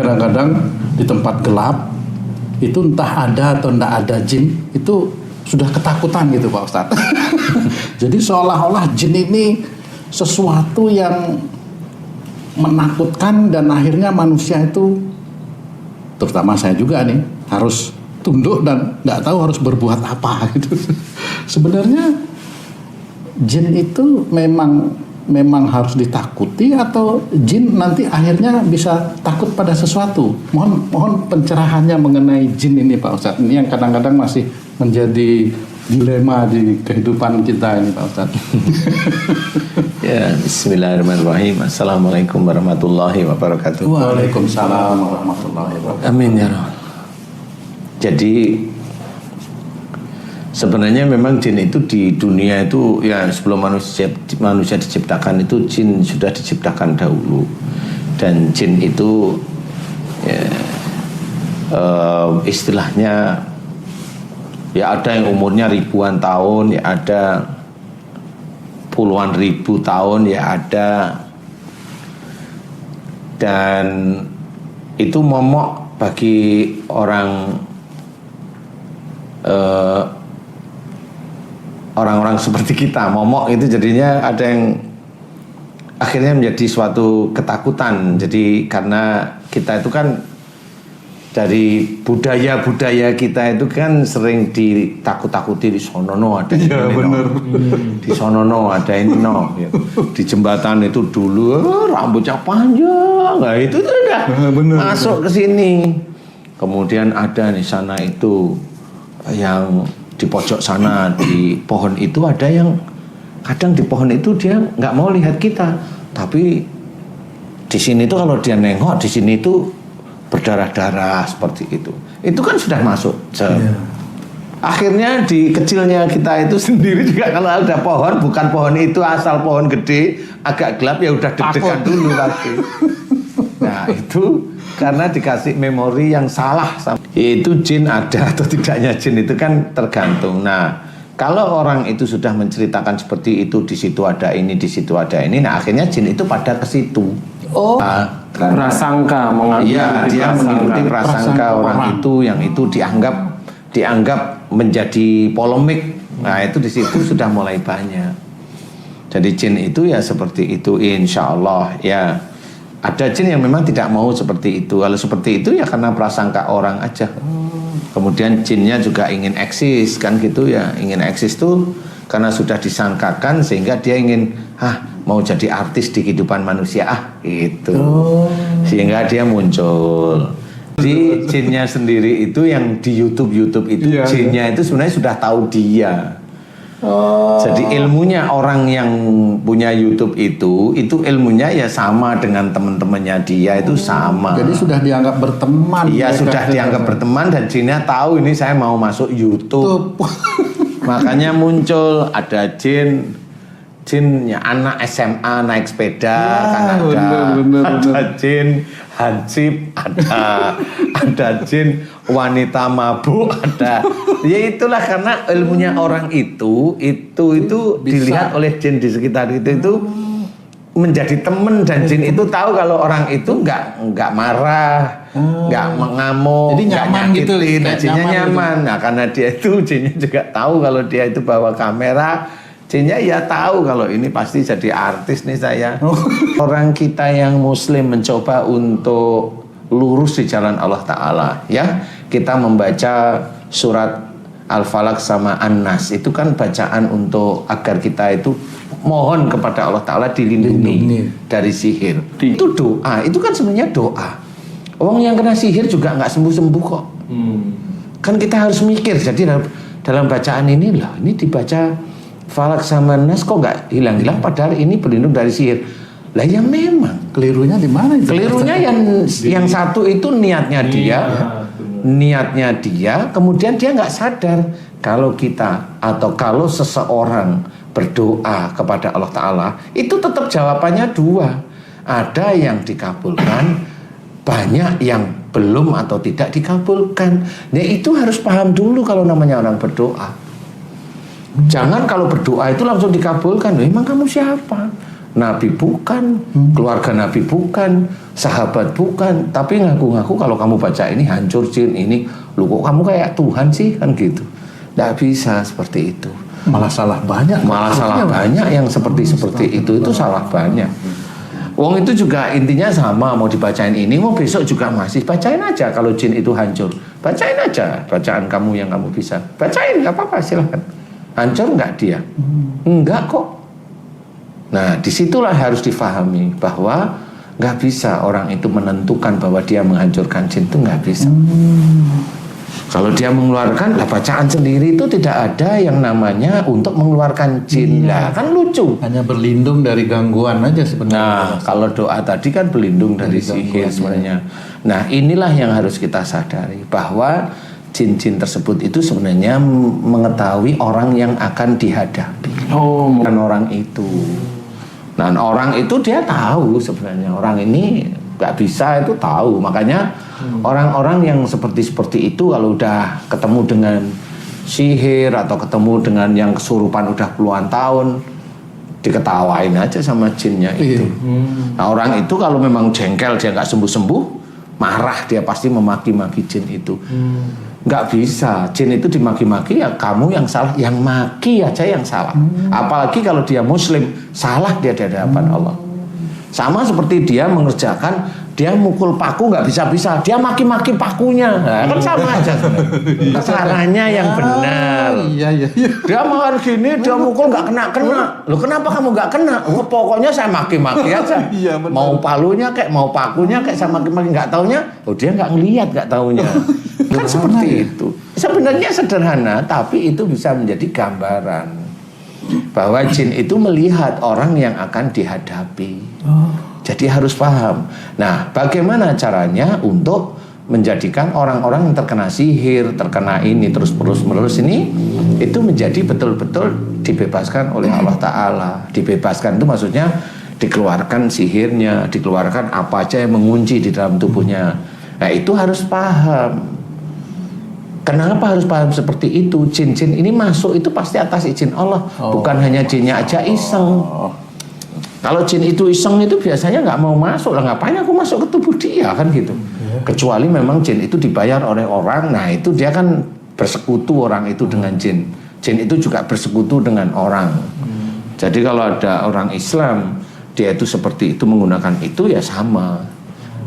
kadang-kadang di tempat gelap itu entah ada atau tidak ada jin, itu sudah ketakutan gitu Pak Ustadz. Jadi seolah-olah jin ini sesuatu yang menakutkan dan akhirnya manusia itu, terutama saya juga nih, harus tunduk dan nggak tahu harus berbuat apa gitu. Sebenarnya jin itu memang harus ditakuti atau jin nanti akhirnya bisa takut pada sesuatu? Mohon pencerahannya mengenai jin ini Pak Ustadz. Ini yang kadang-kadang masih menjadi dilema di kehidupan kita ini Pak Ustadz. Ya, bismillahirrahmanirrahim. Assalamualaikum warahmatullahi wabarakatuh. Waalaikumsalam warahmatullahi wabarakatuh. Amin ya Rabb. Jadi sebenarnya memang jin itu di dunia itu ya sebelum manusia diciptakan itu jin sudah diciptakan dahulu. Dan jin itu ya, istilahnya ya ada yang umurnya ribuan tahun, ya ada puluhan ribu tahun, ya ada. Dan itu momok bagi orang-orang seperti kita. Momok itu jadinya ada yang akhirnya menjadi suatu ketakutan. Jadi karena kita itu kan dari budaya kita itu kan sering ditakut-takuti, di sonono ada ini, di sonono ada ini, di jembatan itu dulu rambutnya panjang, nah itu udah masuk ke sini. Kemudian ada di sana itu yang di pojok sana di pohon itu ada yang kadang di pohon itu dia nggak mau lihat kita, tapi di sini tuh kalau dia nengok di sini itu berdarah-darah seperti itu. Itu kan sudah masuk. Akhirnya di kecilnya kita itu sendiri juga kalau ada pohon, bukan pohon itu asal pohon gede, agak gelap ya udah deg-degan dulu pasti. Nah itu karena dikasih memori yang salah. Itu jin ada atau tidaknya jin itu kan tergantung. Nah kalau orang itu sudah menceritakan seperti itu, di situ ada ini, di situ ada ini, nah akhirnya jin itu pada ke situ. Prasangka, iya, dia mengikuti prasangka orang itu, yang itu dianggap menjadi polemik. Nah itu di situ sudah mulai banyak. Jadi jin itu ya seperti itu, insya Allah ya. Ada jin yang memang tidak mau seperti itu. Kalau seperti itu ya karena prasangka orang aja. Kemudian jinnya juga ingin eksis kan gitu ya, ingin eksis tuh karena sudah disangkakan sehingga dia ingin mau jadi artis di kehidupan manusia gitu. Sehingga dia muncul. Jadi jinnya sendiri itu yang di YouTube itu jinnya itu sebenarnya sudah tahu dia. Jadi ilmunya orang yang punya YouTube itu ilmunya ya sama dengan teman-temannya dia itu sama. Jadi sudah dianggap berteman. Iya sudah dianggap berteman dan jinnya tahu ini saya mau masuk YouTube. Makanya muncul ada jinnya anak SMA naik sepeda kan ada jin hansip, ada jin wanita mabuk ada. Ya itulah karena ilmunya orang itu dilihat oleh jin di sekitar itu menjadi teman, dan jin itu tahu kalau orang itu nggak marah, nggak mengamuk, jadi nyaman gitu, jinnya nyaman. Nah karena dia itu jinnya juga tahu kalau dia itu bawa kamera, jinnya ya tahu kalau ini pasti jadi artis nih saya. Orang kita yang muslim mencoba untuk lurus di jalan Allah Ta'ala ya. Kita membaca surat Al-Falaq sama An-Nas, itu kan bacaan untuk agar kita itu mohon kepada Allah Ta'ala dilindungi dari sihir. Itu doa, itu kan sebenarnya doa. Orang yang kena sihir juga nggak sembuh-sembuh kok. Kan kita harus mikir. Jadi dalam bacaan ini lah, ini dibaca Falak sama Nas kok nggak hilang-hilang, padahal ini berlindung dari sihir. Lah ya memang kelirunya di mana itu? Kelirunya yang satu itu niatnya dia, kemudian dia nggak sadar kalau kita atau kalau seseorang berdoa kepada Allah Ta'ala itu tetap jawabannya dua. Ada yang dikabulkan, banyak yang belum atau tidak dikabulkan. Nah itu harus paham dulu kalau namanya orang berdoa. Jangan kalau berdoa itu langsung dikabulkan. Emang kamu siapa? Nabi bukan, keluarga Nabi bukan, sahabat bukan, tapi ngaku-ngaku kalau kamu baca ini hancur jin ini, lu kok kamu kayak Tuhan sih kan gitu. Tidak bisa seperti itu. Malah salah banyak. Malah salah banyak yang seperti itu salah banyak. Wong itu juga intinya sama, mau dibacain ini, mau besok juga masih bacain aja. Kalau jin itu hancur, bacain aja bacaan kamu yang kamu bisa. Bacain, nggak apa-apa, silahkan. Hancur nggak dia? Enggak kok. Nah, disitulah harus difahami bahwa nggak bisa orang itu menentukan bahwa dia menghancurkan jin, itu nggak bisa. Kalau dia mengeluarkan, lah bacaan sendiri itu tidak ada yang namanya untuk mengeluarkan jin. Lah kan lucu. Hanya berlindung dari gangguan aja sebenarnya. Nah, kalau doa tadi kan berlindung dari sihir sebenarnya. Nah, inilah yang harus kita sadari bahwa jin-jin tersebut itu sebenarnya mengetahui orang yang akan dihadapi. Bukan orang itu. Nah, orang itu dia tahu sebenarnya orang ini nggak bisa, itu tahu. Makanya orang-orang yang seperti itu kalau udah ketemu dengan sihir atau ketemu dengan yang kesurupan udah puluhan tahun, diketawain aja sama jinnya itu. Nah, orang itu kalau memang jengkel, dia nggak sembuh-sembuh, marah, dia pasti memaki-maki jin itu. Nggak bisa, jin itu dimaki-maki, ya kamu yang salah, yang maki aja yang salah. Apalagi kalau dia muslim, salah dia di hadapan Allah. Sama seperti dia mengerjakan, dia mukul paku nggak bisa-bisa, dia maki-maki pakunya, nah, kan sama aja sebenarnya. Caranya yang benar. Iya. Dia makan gini, dia mukul nggak kena. Loh, kenapa kamu nggak kena? Oh, pokoknya saya maki-maki aja. Iya, benar. Mau palunya kayak, mau pakunya kayak, saya maki-maki, nggak taunya. Oh, dia nggak ngelihat, nggak taunya. Kan seperti itu. Sebenarnya sederhana, tapi itu bisa menjadi gambaran bahwa jin itu melihat orang yang akan dihadapi. Jadi harus paham. Nah, bagaimana caranya untuk menjadikan orang-orang yang terkena sihir, terkena ini terus-menerus ini, itu menjadi betul-betul dibebaskan oleh Allah Ta'ala. Dibebaskan itu maksudnya dikeluarkan sihirnya, dikeluarkan apa aja yang mengunci di dalam tubuhnya. Nah, itu harus paham. Kenapa harus paham seperti itu? Jin-jin ini masuk itu pasti atas izin Allah, bukan hanya jinnya aja iseng. Kalau jin itu iseng itu biasanya nggak mau masuk lah, ngapain aku masuk ke tubuh dia kan gitu. Kecuali memang jin itu dibayar oleh orang, nah itu dia kan bersekutu orang itu dengan jin. Jin itu juga bersekutu dengan orang. Jadi kalau ada orang Islam, dia itu seperti itu menggunakan itu ya sama.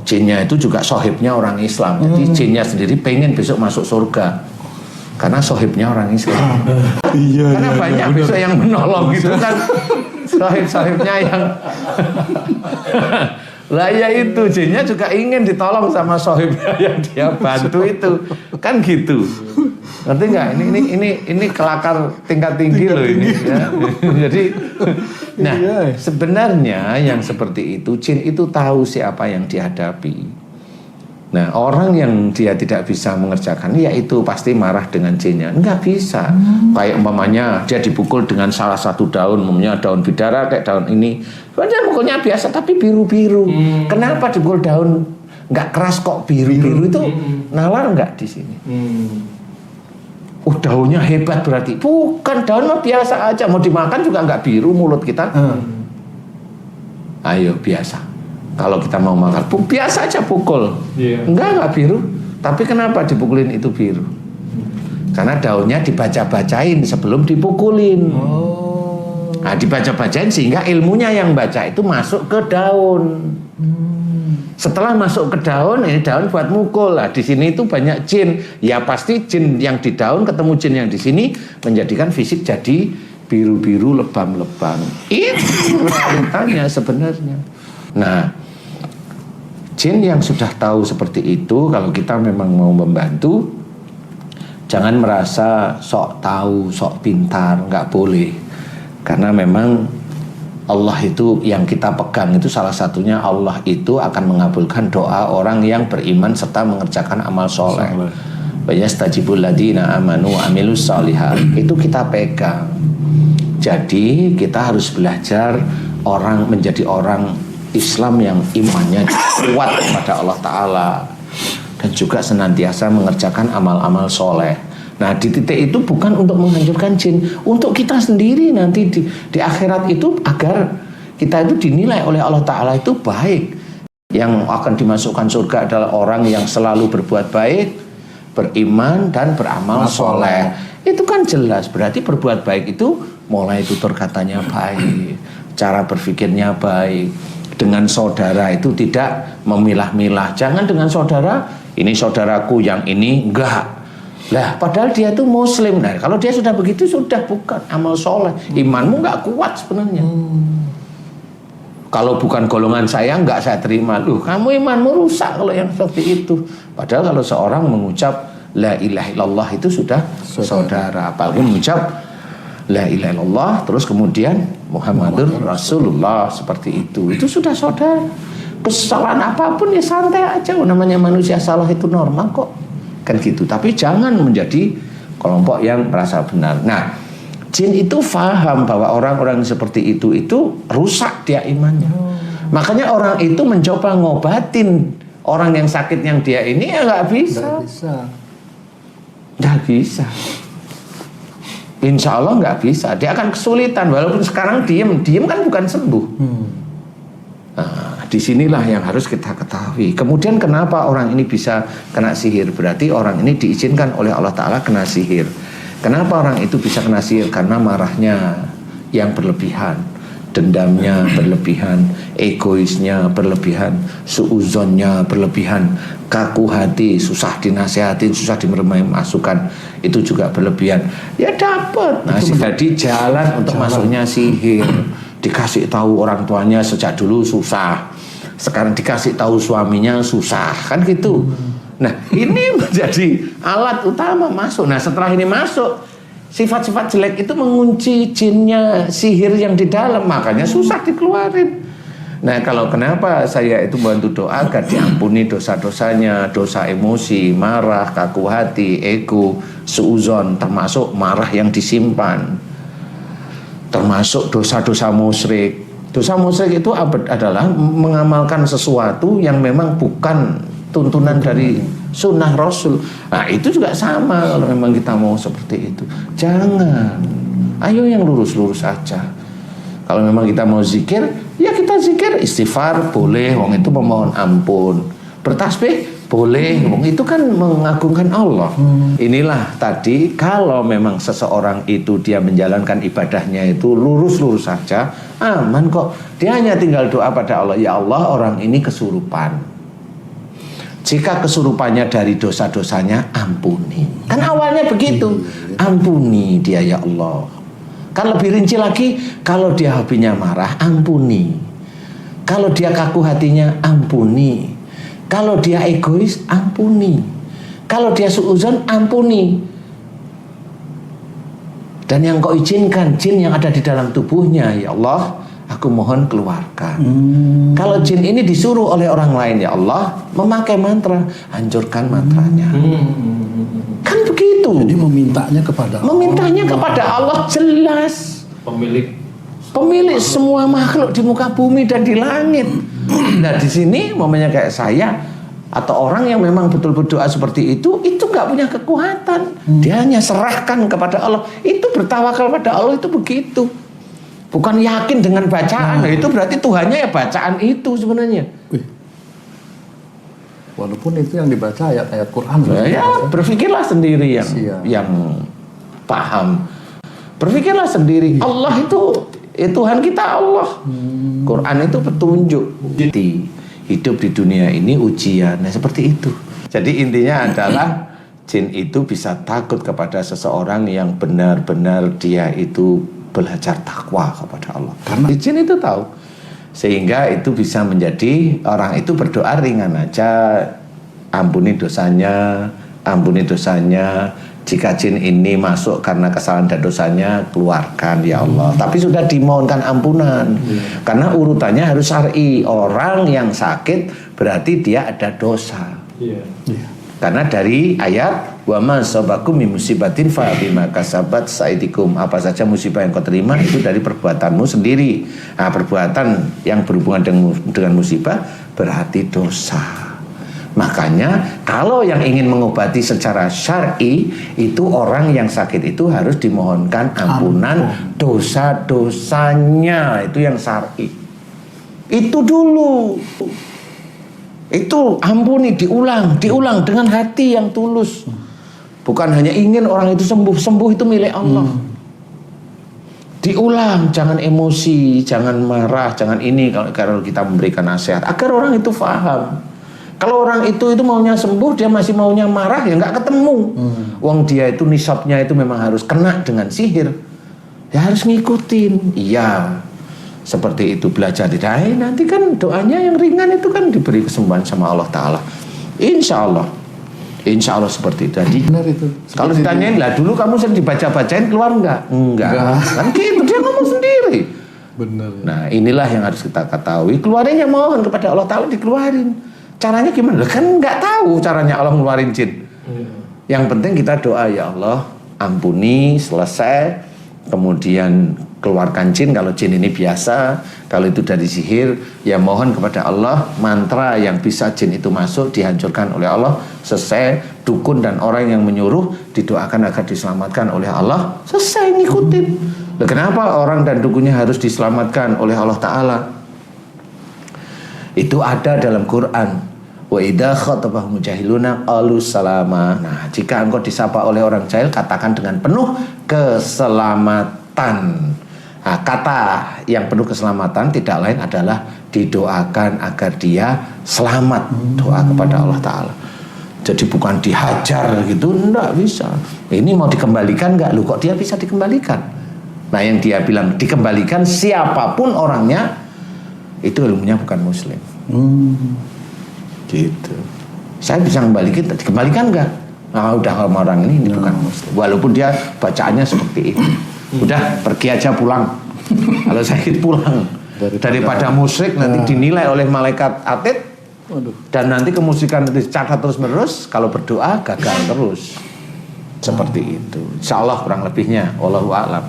Jinnya itu juga sohibnya orang Islam. Jadi jinnya sendiri pengen besok masuk surga karena sohibnya orang Islam. Karena banyak besok yang menolong gitu kan, sohib-sohibnya yang lah ya itu jinnya juga ingin ditolong sama sohibnya yang dia bantu itu kan gitu. Ngerti nggak? Ini kelakar tingkat tinggi loh ini. Ya. Jadi, nah sebenarnya yang seperti itu jin itu tahu siapa yang dihadapi. Nah, orang yang dia tidak bisa mengerjakan, ya itu pasti marah dengan jinnya. Enggak bisa. Kayak umpamanya dia dipukul dengan salah satu daun, umpamanya daun bidara kayak daun ini. Dia mukulnya biasa tapi biru-biru. Kenapa dipukul daun nggak keras kok biru-biru itu nalar nggak di sini? Daunnya hebat berarti. Bukan, daun mah biasa aja, mau dimakan juga nggak biru mulut kita. Ayo biasa. Kalau kita mau makan, biasa aja pukul. Enggak biru. Tapi kenapa dipukulin itu biru? Karena daunnya dibaca-bacain sebelum dipukulin. Nah, dibaca-bacain sehingga ilmunya yang baca itu masuk ke daun. Setelah masuk ke daun, ini daun buat mukul. Lah di sini itu banyak jin. Ya pasti jin yang di daun ketemu jin yang di sini menjadikan fisik jadi biru-biru lebam-lebam. Itu realitanya sebenarnya. Nah, jin yang sudah tahu seperti itu, kalau kita memang mau membantu, jangan merasa sok tahu, sok pintar, nggak boleh. Karena memang Allah itu yang kita pegang itu salah satunya Allah itu akan mengabulkan doa orang yang beriman serta mengerjakan amal soleh. Wa yastajibul ladzina amanu wa amilus sholihat. Itu kita pegang. Jadi kita harus belajar orang menjadi orang Islam yang imannya kuat kepada Allah Ta'ala dan juga senantiasa mengerjakan amal-amal soleh. Nah di titik itu bukan untuk menghancurkan jin, untuk kita sendiri nanti di akhirat itu agar kita itu dinilai oleh Allah Ta'ala itu baik. Yang akan dimasukkan surga adalah orang yang selalu berbuat baik, beriman, dan beramal soleh. Itu kan jelas, berarti berbuat baik itu mulai tutur katanya baik, cara berpikirnya baik, dengan saudara itu tidak memilah-milah. Jangan dengan saudara, ini saudaraku, yang ini enggak. Lah, padahal dia itu muslim. Nah, kalau dia sudah begitu, sudah bukan amal soleh. Imanmu enggak kuat sebenarnya. Kalau bukan golongan saya, enggak saya terima. Loh, kamu imanmu rusak kalau yang seperti itu. Padahal kalau seorang mengucap la ilaha illallah itu sudah saudara. Apalagi mengucap la ilaha illallah terus kemudian Muhammadur Rasulullah seperti itu sudah saudara. Kesalahan apapun ya santai aja. Namanya manusia salah itu normal kok. Kan gitu. Tapi jangan menjadi kelompok yang merasa benar. Nah, jin itu faham bahwa orang-orang seperti itu rusak dia imannya. Makanya orang itu mencoba ngobatin orang yang sakit yang dia ini ya nggak bisa. Nggak bisa. Insya Allah nggak bisa. Dia akan kesulitan. Walaupun sekarang diem kan bukan sembuh. Nah, disinilah yang harus kita ketahui. Kemudian kenapa orang ini bisa kena sihir? Berarti orang ini diizinkan oleh Allah Ta'ala kena sihir. Kenapa orang itu bisa kena sihir? Karena marahnya yang berlebihan, dendamnya berlebihan, egoisnya berlebihan, suuzonnya berlebihan, kaku hati, susah dinasehatin, susah diberi masukan, itu juga berlebihan. Ya dapat. Nah, jadi jalan untuk masuknya sihir. Dikasih tahu orang tuanya sejak dulu susah. Sekarang dikasih tahu suaminya susah, kan gitu. Nah, ini menjadi alat utama masuk. Nah, setelah ini masuk, sifat-sifat jelek itu mengunci jinnya, sihir yang di dalam, makanya susah dikeluarin. Nah, kalau kenapa saya itu bantu doa agar diampuni dosa-dosanya, dosa emosi, marah, kaku hati, ego, suuzon, termasuk marah yang disimpan, termasuk dosa-dosa musyrik. Dosa musyrik itu adalah mengamalkan sesuatu yang memang bukan tuntunan dari sunnah Rasul. Nah, itu juga sama kalau memang kita mau seperti itu. Jangan. Ayo yang lurus-lurus aja. Kalau memang kita mau zikir, ya kita zikir, istighfar boleh, wong itu memohon ampun. Bertasbih boleh, wong itu kan mengagungkan Allah. Inilah tadi, kalau memang seseorang itu dia menjalankan ibadahnya itu lurus-lurus saja, aman kok. Dia hanya tinggal doa pada Allah, ya Allah, orang ini kesurupan. Jika kesurupannya dari dosa-dosanya, ampuni. Kan awalnya begitu, ampuni dia ya Allah. Kan lebih rinci lagi, kalau dia hobinya marah, ampuni. Kalau dia kaku hatinya, ampuni. Kalau dia egois, ampuni. Kalau dia suuzon, ampuni. Dan yang kau izinkan, jin yang ada di dalam tubuhnya, ya Allah, aku mohon keluarkan. Kalau jin ini disuruh oleh orang lain, ya Allah, memakai mantra, hancurkan mantranya. Kan begitu. Jadi memintanya kepada Allah jelas. Pemilik semua makhluk di muka bumi dan di langit. Nah, di sini momennya kayak saya atau orang yang memang betul berdoa seperti itu nggak punya kekuatan. Dia hanya serahkan kepada Allah. Itu bertawakal pada Allah itu begitu. Bukan yakin dengan bacaan. Nah, itu berarti Tuhannya ya bacaan itu sebenarnya. Walaupun itu yang dibaca ayat-ayat Quran. Ya, berpikirlah sendiri yang paham. Berpikirlah sendiri. Allah itu Tuhan kita Allah. Quran itu petunjuk. Hidup di dunia ini ujian. Nah, seperti itu. Jadi intinya adalah jin itu bisa takut kepada seseorang yang benar-benar dia itu belajar takwa kepada Allah. Karena jin itu tahu. Sehingga itu bisa menjadi orang itu berdoa ringan aja, ampuni dosanya, ampuni dosanya. Jika jin ini masuk karena kesalahan dan dosanya, keluarkan ya Allah. Tapi sudah dimohonkan ampunan. Karena urutannya harus syar'i. Orang yang sakit berarti dia ada dosa. Karena dari ayat wa ma sabakum min musibatin fa bima kasabat saidikum, apa saja musibah yang kau terima itu dari perbuatanmu sendiri. Nah, perbuatan yang berhubungan dengan musibah berarti dosa. Makanya kalau yang ingin mengobati secara syar'i itu orang yang sakit itu harus dimohonkan ampunan dosa-dosanya, itu yang syar'i. Itu dulu. Itu ampuni, diulang dengan hati yang tulus. Bukan hanya ingin orang itu sembuh. Sembuh itu milik Allah. Diulang, jangan emosi, jangan marah, jangan ini kalau kita memberikan nasihat agar orang itu paham. Kalau orang itu maunya sembuh, dia masih maunya marah, ya nggak ketemu. Wong dia itu nisabnya itu memang harus kena dengan sihir, ya harus ngikutin. Iya, seperti itu, belajar tidak. Nanti kan doanya yang ringan itu kan diberi kesembuhan sama Allah Ta'ala. Insya Allah seperti itu. Jadi Benar itu. kalau ditanyain lah dulu kamu sering dibaca-bacain keluar enggak? Enggak. Kan gitu, dia ngomong sendiri. Benar. Nah inilah yang harus kita ketahui. Keluarinnya mohon kepada Allah Ta'ala dikeluarin. Caranya gimana? Kan nggak tahu caranya Allah ngeluarin jin. Yang penting kita doa, ya Allah ampuni, selesai. Kemudian keluarkan jin kalau jin ini biasa. Kalau itu dari sihir, ya mohon kepada Allah mantra yang bisa jin itu masuk dihancurkan oleh Allah. Selesai. Dukun dan orang yang menyuruh didoakan agar diselamatkan oleh Allah. Selesai, ngikutin. Nah, kenapa orang dan dukunnya harus diselamatkan oleh Allah Ta'ala? Itu ada dalam Quran. Wa idza khatabahum jahiluna qalu salama. Nah, jika engkau disapa oleh orang jahil, katakan dengan penuh keselamatan. Nah, kata yang penuh keselamatan tidak lain adalah didoakan agar dia selamat. Doa kepada Allah Ta'ala. Jadi bukan dihajar gitu, enggak bisa. Ini mau dikembalikan enggak? Loh kok dia bisa dikembalikan? Nah, yang dia bilang dikembalikan siapapun orangnya, itu ilmunya bukan muslim. Gitu. Saya bisa dikembalikan enggak? Nah, udah sama orang ini bukan muslim. Walaupun dia bacaannya seperti itu. Udah pergi aja pulang. Kalau sakit pulang. Daripada musyrik nanti dinilai oleh malaikat atid. Dan nanti kemusikan itu dicatat terus menerus. Kalau berdoa gagal terus. Seperti itu. Insya Allah kurang lebihnya. Wallahu a'lam.